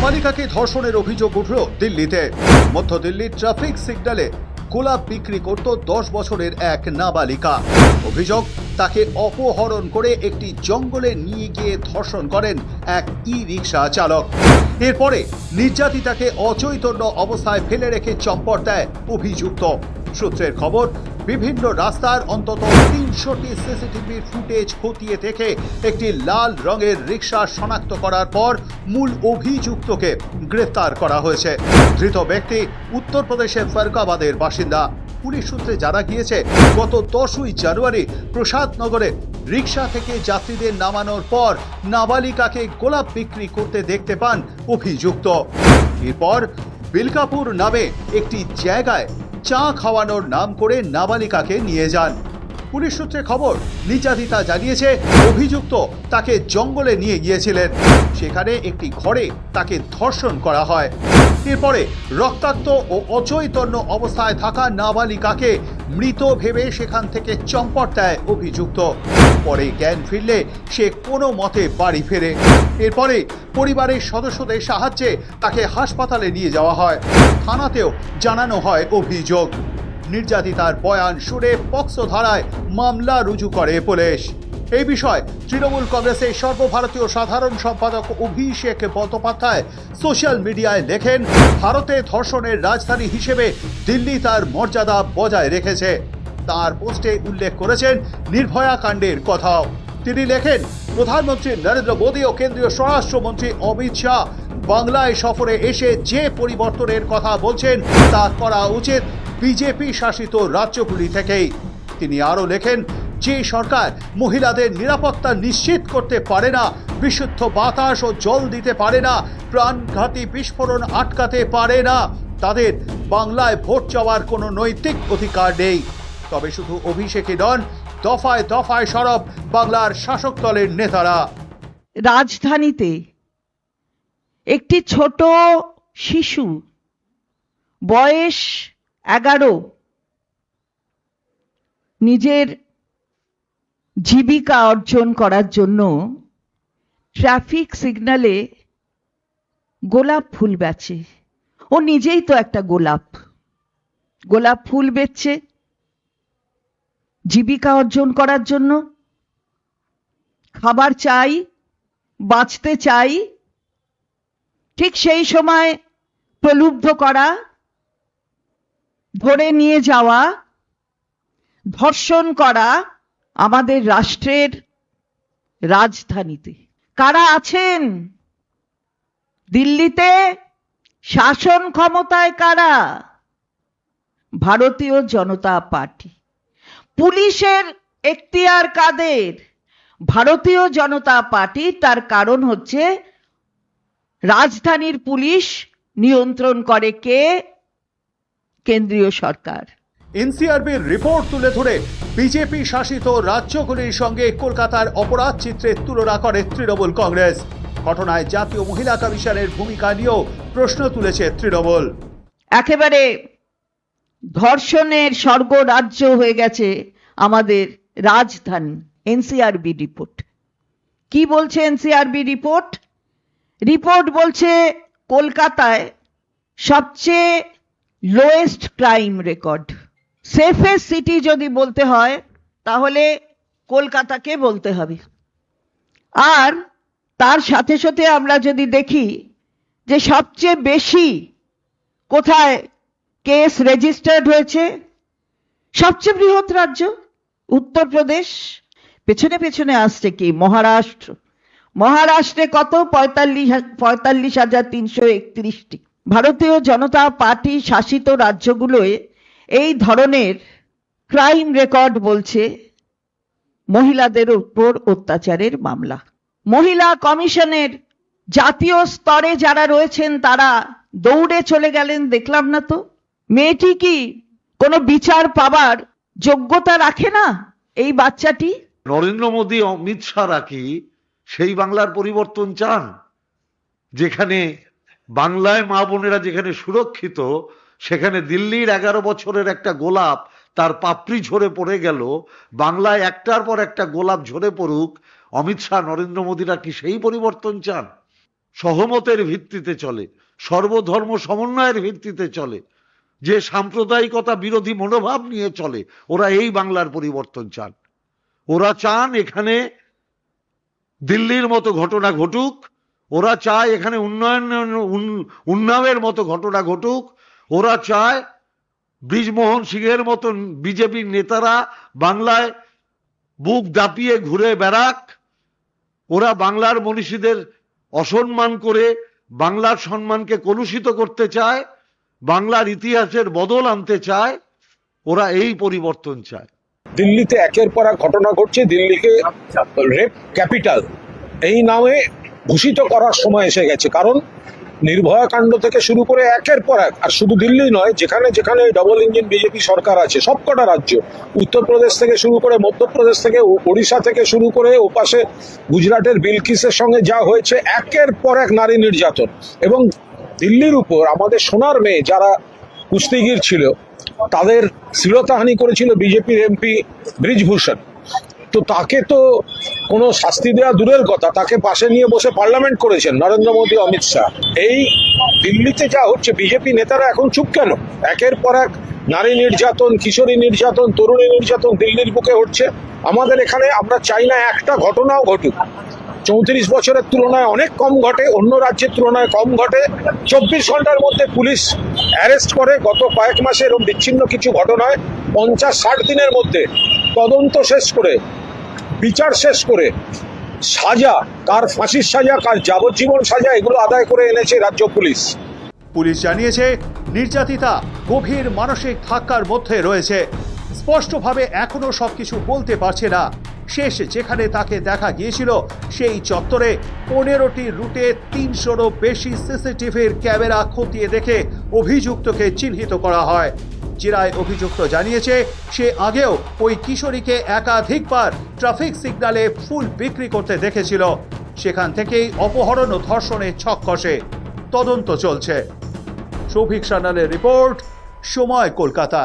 নাবালিকাকে ধর্ষণের অভিযোগ উঠল দিল্লিতে। মধ্য দিল্লির ট্রাফিক সিগন্যালে গোলাপ বিক্রি করত 10 বছরের এক নাবালিকা। অভিযোগ, তাকে অপহরণ করে একটি জঙ্গলে নিয়ে গিয়ে ধর্ষণ করেন এক ই-রিকশা চালক। এরপরে নির্যাতিতাকে অচৈতন্য অবস্থায় ফেলে রেখে চম্পট দেয় অভিযুক্ত। সূত্রের খবর, বিভিন্ন রাস্তার অন্তত 300টি সিসিটিভির ফুটেজ খতিয়ে দেখে একটি লাল রঙের রিকশা শনাক্ত করার পর মূল অভিযুক্তকে গ্রেফতার করা হয়েছে। ধৃত ব্যক্তি উত্তরপ্রদেশের ফরকাবাদের বাসিন্দা। পুলিশ সূত্রে জানা গিয়েছে, গত 10ই জানুয়ারি প্রসাদনগরে রিকশা থেকে যাত্রীদের নামানোর পর নাবালিকাকে গোলাপ বিক্রি করতে দেখতে পান অভিযুক্ত। এরপর বিলকাপুর নামে একটি জায়গায় চা খাওয়ানোর নাম করে নাবালিকাকে নিয়ে যান। পুলিশ সূত্রে খবর, নির্যাতিতা জানিয়েছে অভিযুক্ত তাকে জঙ্গলে নিয়ে গিয়েছিলেন। সেখানে একটি ঘরে তাকে ধর্ষণ করা হয়। এরপরে রক্তাক্ত ও অচৈতন্য অবস্থায় থাকা নাবালিকাকে মৃত ভেবে সেখান থেকে চম্পট দেয় অভিযুক্ত। পরে জ্ঞান ফিরলে সে কোনো মতে বাড়ি ফেরে। এরপরে পরিবারের সদস্যদের সাহায্যে তাকে হাসপাতালে নিয়ে যাওয়া হয়। থানাতেও জানানো হয় অভিযোগ। নির্যাতিতার বয়ান শুনে পক্সো ধারায় মামলা রুজু করে পুলিশ। এই বিষয়ে তৃণমূল কংগ্রেসের সর্বভারতীয় সাধারণ সম্পাদক অভিষেক বন্দ্যোপাধ্যায় সোশ্যাল মিডিয়ায় লেখেন, ভারতে ধর্ষণের রাজধানী হিসেবে দিল্লি তার মর্যাদা বজায় রেখেছে। তার পোস্টে উল্লেখ করেছেন নির্ভয়া কাণ্ডের কথাও। তিনি লেখেন, প্রধানমন্ত্রী নরেন্দ্র মোদী ও কেন্দ্রীয় স্বরাষ্ট্রমন্ত্রী অমিত শাহ বাংলায় সফরে এসে যে পরিবর্তনের কথা বলছেন তা করা উচিত বিজেপি শাসিত রাজ্যগুলি থেকেই। তিনি আরও লেখেন, যে সরকার মহিলাদের নিরাপত্তা নিশ্চিত করতে পারে না, বিশুদ্ধ বাতাস ও জল দিতে পারে না, প্রাণঘাতী বিস্ফোরণ আটকাতে পারে না, তাদের বাংলায় ভোট চাওয়ার কোনো নৈতিক অধিকার নেই। তবে শুধু অভিষেকই নন, দফায় দফায় সরব বাংলার শাসক দলের নেতারা। রাজধানীতে একটি ছোট শিশু, বয়স 11, নিজের জীবিকা অর্জন করার জন্য ট্রাফিক সিগন্যালে গোলাপ ফুল বেচে। ও নিজেই তো একটা গোলাপ ফুল বেচছে জীবিকা অর্জন করার জন্য। খাবার চাই, বাঁচতে চাই, ঠিক সেই সময় প্রলুব্ধ করা, ধরে নিয়ে যাওয়া, ধর্ষণ করা আমাদের রাষ্ট্রের রাজধানীতে। কারা আছেন দিল্লিতে? শাসন ক্ষমতায় কারা? ভারতীয় জনতা পার্টি। পুলিশের এখতিয়ার কাদের? ভারতীয় জনতা পার্টি। তার কারণ হচ্ছে রাজধানীর পুলিশ নিয়ন্ত্রণ করে কে? কেন্দ্রীয় সরকার। এনসিআরবির রিপোর্ট তুলে ধরে বিজেপি শাসিত রাজ্যগুলির সঙ্গে কলকাতার অপরাধ চিত্রের তুলনা করে তৃণমূল কংগ্রেস। ঘটনায় জাতীয় মহিলা কমিশনের ভূমিকা নিয়েও প্রশ্ন তুলেছে তৃণমূল। একেবারে ধর্ষণের স্বর্গ রাজ্য হয়ে গেছে আমাদের রাজধানী। এনসিআরবি রিপোর্ট কি বলছে? এনসিআরবি রিপোর্ট বলছে কলকাতায় সবচেয়ে lowest crime record. Safest city যদি বলতে হয় তাহলে কলকাতাকে বলতে হবে। আর তার সাথে সাথে আমরা যদি দেখি যে সবচেয়ে বেশি কোথায় কেস রেজিস্টার্ড হয়েছে, সবচেয়ে বৃহৎ রাজ্য উত্তরপ্রদেশ। পেছনে পেছনে আসছে কি? মহারাষ্ট্রে কত? 45,331টি। ভারতীয় জনতা পার্টি শাসিত রাজ্যগুলোয় এই ধরনের ক্রাইম রেকর্ড বলছে মহিলাদের উপর অত্যাচারের মামলা। মহিলা কমিশনের জাতীয় স্তরে যারা রয়েছেন তারা দৌড়ে চলে গেলেন, দেখলাম না তো। মেয়েটি কি কোনো বিচার পাবার যোগ্যতা রাখে না? এই বাচ্চাটি। নরেন্দ্র মোদী, অমিত শাহ কি সেই বাংলার পরিবর্তন চান যেখানে বাংলায় মা বোনেরা যেখানে সুরক্ষিত, সেখানে দিল্লির 11 বছরের একটা গোলাপ তার পাপড়ি ঝরে পড়ে গেল, বাংলায় একটার পর একটা গোলাপ ঝরে পড়ুক, অমিত শাহ নরেন্দ্র মোদীরা কি সেই পরিবর্তন চান? সহমতের ভিত্তিতে চলে, সর্বধর্ম সমন্বয়ের ভিত্তিতে চলে, যে সাম্প্রদায়িকতা বিরোধী মনোভাব নিয়ে চলে, ওরা এই বাংলার পরিবর্তন চান। ওরা চান এখানে দিল্লির মতো ঘটনা ঘটুক, ওরা চায় এখানে উন্নাওয়ের মতো ঘটনা ঘটুক, ওরা চায় ব্রিজমোহন সিংহের মতন বিজেপির নেতারা বাংলায় বুক দাপিয়ে ঘুরে বেড়াক, ওরা বাংলার মনীষীদের অসম্মান করে বাংলার সম্মানকে কলুষিত করতে চায়, বাংলার ইতিহাসের বদল আনতে চায়, ওরা এই পরিবর্তন চায়। দিল্লিতে একের পর এক ঘটনা ঘটছে, দিল্লিকে রেপ ক্যাপিটাল এই নামে ভূষিত করার সময় এসে গেছে। কারণ নির্ভয়া কাণ্ড থেকে শুরু করে একের পর এক, আর শুধু দিল্লি নয়, যেখানে যেখানে ডবল ইঞ্জিন বিজেপি সরকার আছে সবকটা রাজ্য, উত্তরপ্রদেশ থেকে শুরু করে মধ্যপ্রদেশ থেকে ওড়িশা থেকে শুরু করে ওপাশে গুজরাটের বিলকিসের সঙ্গে যা হয়েছে, একের পর এক নারী নির্যাতন। এবং দিল্লির উপর আমাদের সোনার মেয়ে যারা কুস্তিগির ছিল তাদের শ্লীলতাহানি করেছিল বিজেপির এমপি ব্রিজভূষণ। তো তাকে তো কোনো শাস্তি দেওয়া দূরের কথা, তাকে পাশে নিয়ে বসে পার্লামেন্ট করেছেন নরেন্দ্র মোদী, অমিত শাহ। এই দিল্লিতে যা হচ্ছে, বিজেপি নেতারা এখন চুপ কেন? একের পর এক নারী নির্যাতন, কিশোরী নির্যাতন, তরুণী নির্যাতন দিল্লির বুকে হচ্ছে। আমাদের এখানে আমরা চাই না একটা ঘটনাও ঘটুক। 34 বছরের তুলনায় অনেক কম ঘটে, অন্য রাজ্যের তুলনায় কম ঘটে। 24 ঘন্টার মধ্যে পুলিশ অ্যারেস্ট করে। গত কয়েক মাসে এরকম বিচ্ছিন্ন কিছু ঘটনায় 50-60 দিনের মধ্যে তদন্ত শেষ করে, বিচার শেষ করে, সাজা, কার ফাঁসির সাজা, কার যাবজ্জীবন সাজা, এগুলো আদায় করে এনেছে রাজ্য পুলিশ। পুলিশ জানিয়েছে নির্যাতিতা গভীর মানসিক ধাক্কার মধ্যে রয়েছে, স্পষ্টভাবে এখনো সবকিছু বলতে পারছে না। শেষ যেখানে তাকে দেখা গিয়েছিল সেই চত্বরে 15টি রুটে 300রও বেশি সিসিটিভির ক্যামেরা খতিয়ে দেখে অভিযুক্তকে চিহ্নিত করা হয়। জেরায় অভিযুক্ত জানিয়েছে সে আগেও ওই কিশোরীকে একাধিকবার ট্রাফিক সিগন্যালে ফুল বিক্রি করতে দেখেছিল। সেখান থেকেই অপহরণ ও ধর্ষণের ছক কষে। তদন্ত চলছে। শৌভিক সান্যালের রিপোর্ট, সময় কলকাতা।